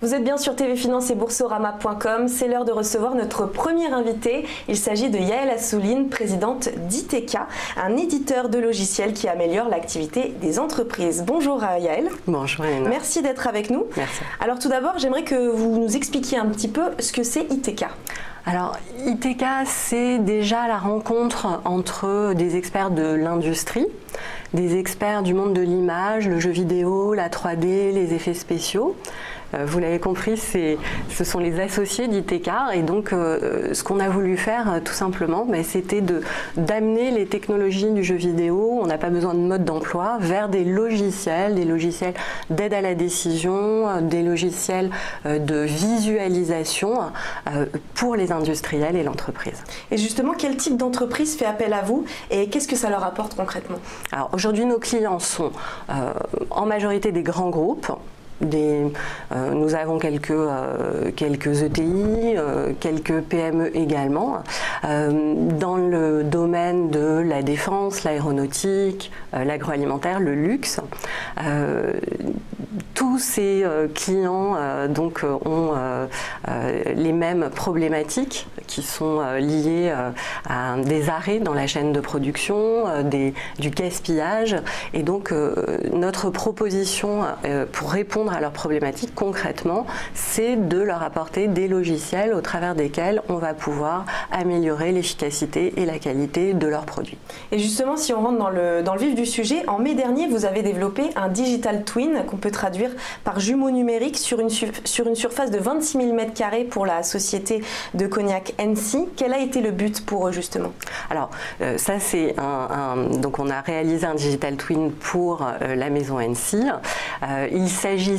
Vous êtes bien sur TV Finance et Boursorama.com. C'est l'heure de recevoir notre premier invité. Il s'agit de Yael Assouline, présidente d'ITK, un éditeur de logiciels qui améliore l'activité des entreprises. Bonjour Yael. Bonjour Léna. Merci d'être avec nous. Merci. Alors tout d'abord, j'aimerais que vous nous expliquiez un petit peu ce que c'est ITK. Alors, ITK, c'est déjà la rencontre entre des experts de l'industrie, des experts du monde de l'image, le jeu vidéo, la 3D, les effets spéciaux. Vous l'avez compris, ce sont les associés d'ITK et donc ce qu'on a voulu faire tout simplement, c'était d'amener les technologies du jeu vidéo, on n'a pas besoin de mode d'emploi, vers des logiciels d'aide à la décision, des logiciels de visualisation pour les industriels et l'entreprise. Et justement, quel type d'entreprise fait appel à vous et qu'est-ce que ça leur apporte concrètement? Alors aujourd'hui, nos clients sont en majorité des grands groupes. Nous avons quelques ETI, quelques PME également, dans le domaine de la défense, l'aéronautique, l'agroalimentaire, le luxe. Tous ces clients ont les mêmes problématiques qui sont liées à des arrêts dans la chaîne de production, du gaspillage. Et donc notre proposition pour répondre à leurs problématiques concrètement, c'est de leur apporter des logiciels au travers desquels on va pouvoir améliorer l'efficacité et la qualité de leurs produits. Et justement, si on rentre dans le vif du sujet, en mai dernier, vous avez développé un digital twin qu'on peut traduire par jumeau numérique sur une surface de 26 000 m² pour la société de cognac NC. Quel a été le but pour eux justement? Alors ça c'est donc on a réalisé un digital twin pour la maison NC. Il s'agissait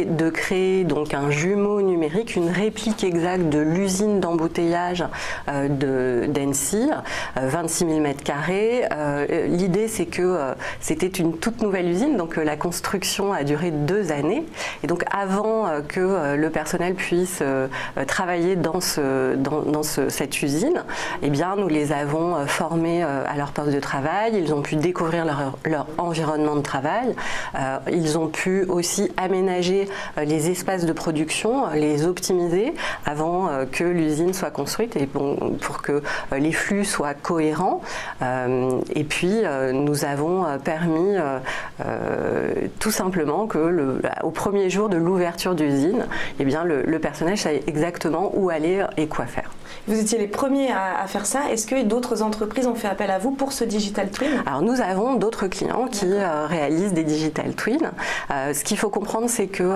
de créer donc un jumeau numérique, une réplique exacte de l'usine d'embouteillage d'Annecy, 26 000 m². L'idée c'est que c'était une toute nouvelle usine, donc la construction a duré 2 années. Et donc avant que le personnel puisse travailler dans cette usine, eh bien, nous les avons formés à leur poste de travail, ils ont pu découvrir leur environnement de travail, ils ont pu aussi aménager les espaces de production, les optimiser avant que l'usine soit construite et pour que les flux soient cohérents. Et puis nous avons permis tout simplement que au premier jour de l'ouverture d'usine, eh bien le personnel savait exactement où aller et quoi faire. Vous étiez les premiers à faire ça. Est-ce que d'autres entreprises ont fait appel à vous pour ce digital twin? Alors nous avons d'autres clients qui réalisent des digital twins. Ce qu'il faut comprendre, c'est que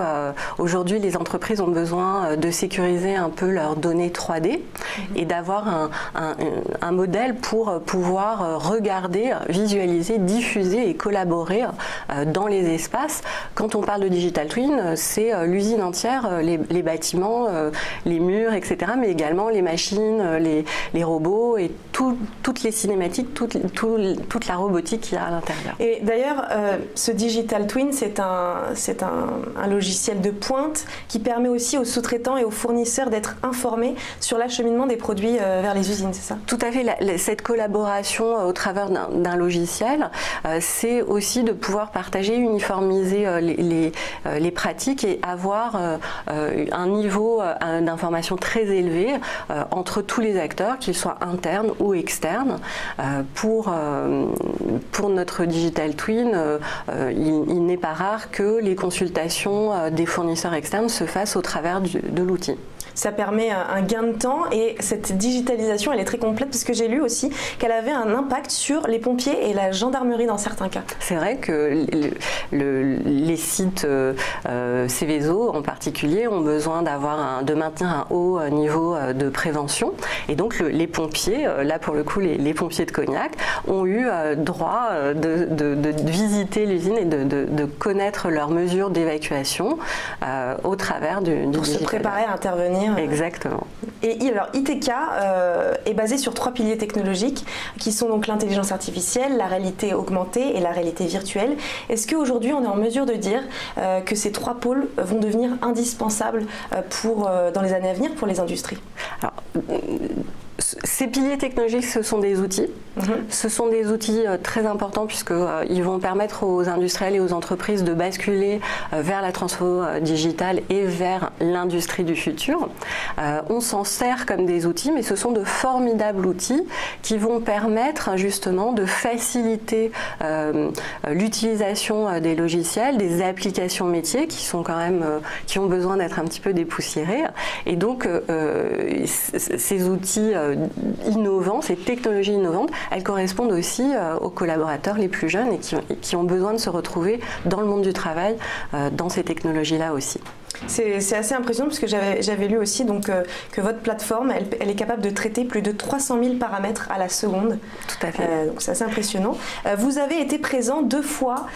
aujourd'hui les entreprises ont besoin de sécuriser un peu leurs données 3D et d'avoir un modèle pour pouvoir regarder, visualiser, diffuser et collaborer dans les espaces. Quand on parle de digital twin, c'est l'usine entière, les bâtiments, les murs, etc., mais également les machines, les robots et toutes les cinématiques, toute la robotique qu'il y a à l'intérieur. Et d'ailleurs, ce digital twin, c'est un logiciel de pointe qui permet aussi aux sous-traitants et aux fournisseurs d'être informés sur l'acheminement des produits vers les usines, c'est ça? Tout à fait. Cette collaboration au travers d'un logiciel, c'est aussi de pouvoir partager, uniformiser les pratiques et avoir un niveau d'information très élevé entre tous les acteurs, qu'ils soient internes ou externes. Pour notre digital twin, il n'est pas rare que les consultations des fournisseurs externes se fassent au travers de l'outil. Ça permet un gain de temps et cette digitalisation, elle est très complète parce que j'ai lu aussi qu'elle avait un impact sur les pompiers et la gendarmerie dans certains cas. C'est vrai que les sites Céveso en particulier ont besoin de maintenir un haut niveau de prévention et donc les pompiers, là pour le coup les pompiers de Cognac, ont eu droit de visiter l'usine et de connaître leurs mesures d'évacuation au travers du digital. Pour se préparer à intervenir. Exactement. Et alors ITK est basé sur 3 piliers technologiques qui sont donc l'intelligence artificielle, la réalité augmentée et la réalité virtuelle. Est-ce qu'aujourd'hui on est en mesure de dire que ces 3 pôles vont devenir indispensables dans les années à venir pour les industries? Alors, ces piliers technologiques, ce sont des outils. Ce sont des outils très importants puisqu'ils vont permettre aux industriels et aux entreprises de basculer vers la transfo digitale et vers l'industrie du futur. On s'en sert comme des outils, mais ce sont de formidables outils qui vont permettre justement de faciliter l'utilisation des logiciels, des applications métiers qui sont quand même, qui ont besoin d'être un petit peu dépoussiérés. Et donc, ces outils innovants, ces technologies innovantes, elles correspondent aussi aux collaborateurs les plus jeunes et qui ont besoin de se retrouver dans le monde du travail, dans ces technologies-là aussi. C'est assez impressionnant parce que j'avais lu aussi donc, que votre plateforme, elle est capable de traiter plus de 300 000 paramètres à la seconde. Tout à fait. Donc c'est assez impressionnant. Vous avez été présent 2 fois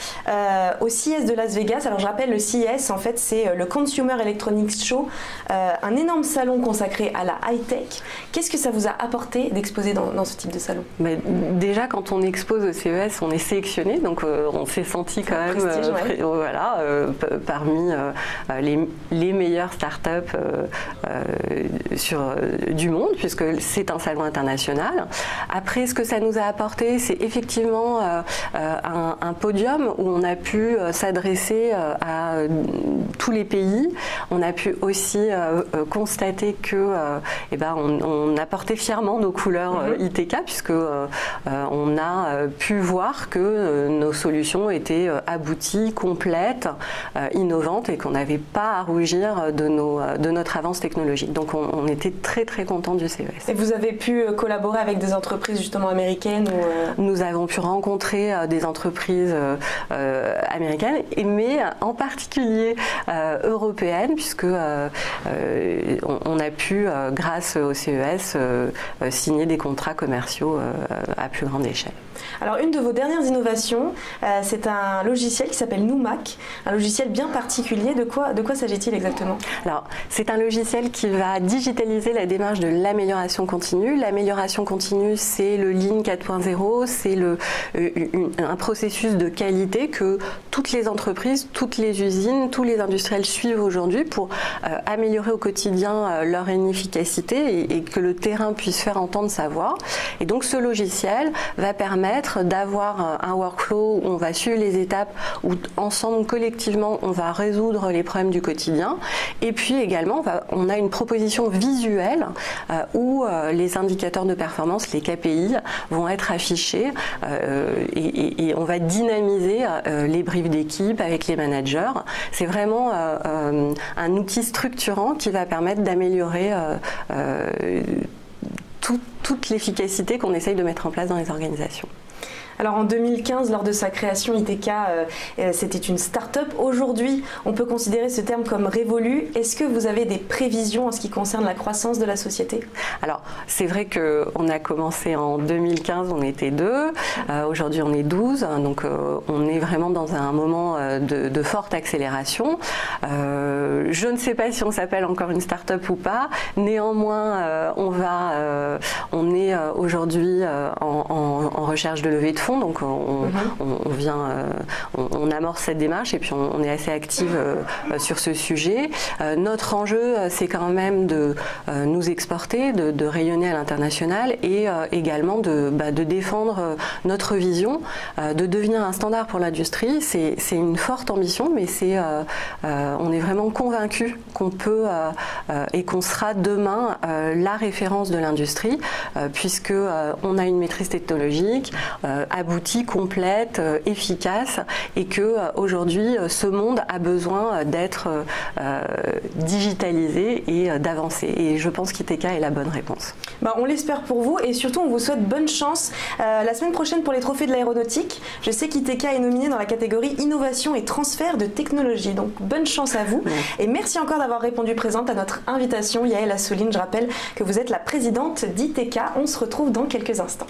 au CES de Las Vegas. Alors je rappelle, le CES, en fait, c'est le Consumer Electronics Show, un énorme salon consacré à la high-tech. Qu'est-ce que ça vous a apporté d'exposer dans ce type de salon? Déjà, quand on expose au CES, on est sélectionné, donc on s'est senti quand même voilà, parmi les meilleures startups du monde, puisque c'est un salon international. Après, ce que ça nous a apporté, c'est effectivement un podium où on a pu s'adresser à tous les pays. On a pu aussi constater que on apportait fièrement nos couleurs ITK, puisque on a pu voir que nos solutions étaient abouties, complètes, innovantes, et qu'on n'avait pas à rougir de notre avance technologique. Donc on était très très contents du CES. Et vous avez pu collaborer avec des entreprises justement américaines Nous avons pu rencontrer des entreprises américaines, mais en particulier européennes, puisque on a pu, grâce au CES, signer des contrats commerciaux à plus grande échelle. Alors une de vos dernières innovations, c'est un logiciel qui s'appelle Numac, un logiciel bien particulier. De quoi s'agit-il exactement? Alors c'est un logiciel qui va digitaliser la démarche de l'amélioration continue. L'amélioration continue, c'est le Lean 4.0, c'est un processus de qualité que toutes les entreprises, toutes les usines, tous les industriels suivent aujourd'hui pour améliorer au quotidien leur efficacité et que le terrain puisse faire entendre sa voix. Et donc ce logiciel va permettre d'avoir un workflow où on va suivre les étapes, où ensemble, collectivement, on va résoudre les problèmes du quotidien. Et puis également, on a une proposition visuelle où les indicateurs de performance, les KPI, vont être affichés et on va dynamiser les briefs d'équipe avec les managers. C'est vraiment un outil structurant qui va permettre d'améliorer toute l'efficacité qu'on essaye de mettre en place dans les organisations. Alors en 2015, lors de sa création, ITK, c'était une start-up. Aujourd'hui, on peut considérer ce terme comme révolu. Est-ce que vous avez des prévisions en ce qui concerne la croissance de la société? Alors, c'est vrai qu'on a commencé en 2015, on était 2. Aujourd'hui, on est 12. Donc, on est vraiment dans un moment de forte accélération. Je ne sais pas si on s'appelle encore une start-up ou pas. Néanmoins, on est aujourd'hui en recherche de levée de fonds. Donc on amorce cette démarche et puis on est assez active sur ce sujet. Notre enjeu, c'est quand même de nous exporter, de rayonner à l'international et également de défendre notre vision, de devenir un standard pour l'industrie. C'est une forte ambition, mais on est vraiment convaincus qu'on peut et qu'on sera demain la référence de l'industrie, puisque on a une maîtrise technologique aboutie, complète, efficace, et que aujourd'hui ce monde a besoin d'être digitalisé et d'avancer. Et je pense qu'ITK est la bonne réponse. On l'espère pour vous et surtout on vous souhaite bonne chance la semaine prochaine pour les trophées de l'aéronautique. Je sais qu'ITK est nominé dans la catégorie innovation et transfert de technologie. Donc bonne chance à vous et merci encore d'avoir répondu présente à notre invitation. Yael Assouline, je rappelle que vous êtes la présidente d'ITK. On se retrouve dans quelques instants.